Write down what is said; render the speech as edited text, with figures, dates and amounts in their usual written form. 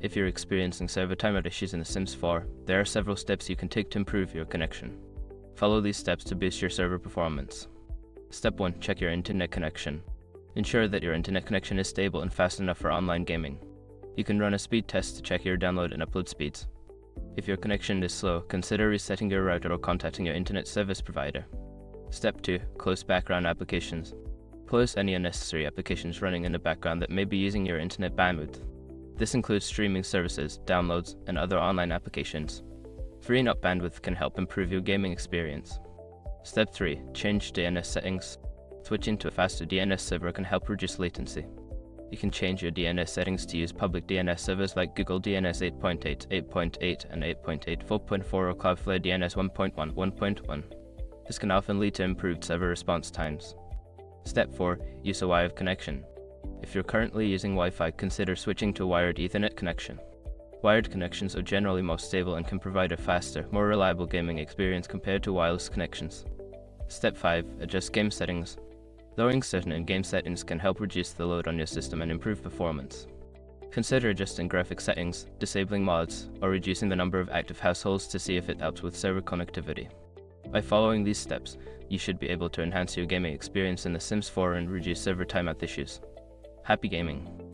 If you're experiencing server timeout issues in The Sims 4, there are several steps you can take to improve your connection. Follow these steps to boost your server performance. Step 1. Check your internet connection. Ensure that your internet connection is stable and fast enough for online gaming. You can run a speed test to check your download and upload speeds. If your connection is slow, consider resetting your router or contacting your internet service provider. Step 2. Close background applications. Close any unnecessary applications running in the background that may be using your internet bandwidth. This includes streaming services, downloads, and other online applications. Freeing up bandwidth can help improve your gaming experience. Step 3. Change DNS settings. Switching to a faster DNS server can help reduce latency. You can change your DNS settings to use public DNS servers like Google DNS 8.8, 8.8, and 8.8, 4.4 or Cloudflare DNS 1.1, 1.1. This can often lead to improved server response times. Step 4. Use a wired connection. If you're currently using Wi-Fi, consider switching to a wired Ethernet connection. Wired connections are generally most stable and can provide a faster, more reliable gaming experience compared to wireless connections. Step 5. Adjust game settings. Lowering certain in-game settings can help reduce the load on your system and improve performance. Consider adjusting graphic settings, disabling mods, or reducing the number of active households to see if it helps with server connectivity. By following these steps, you should be able to enhance your gaming experience in The Sims 4 and reduce server timeout issues. Happy gaming!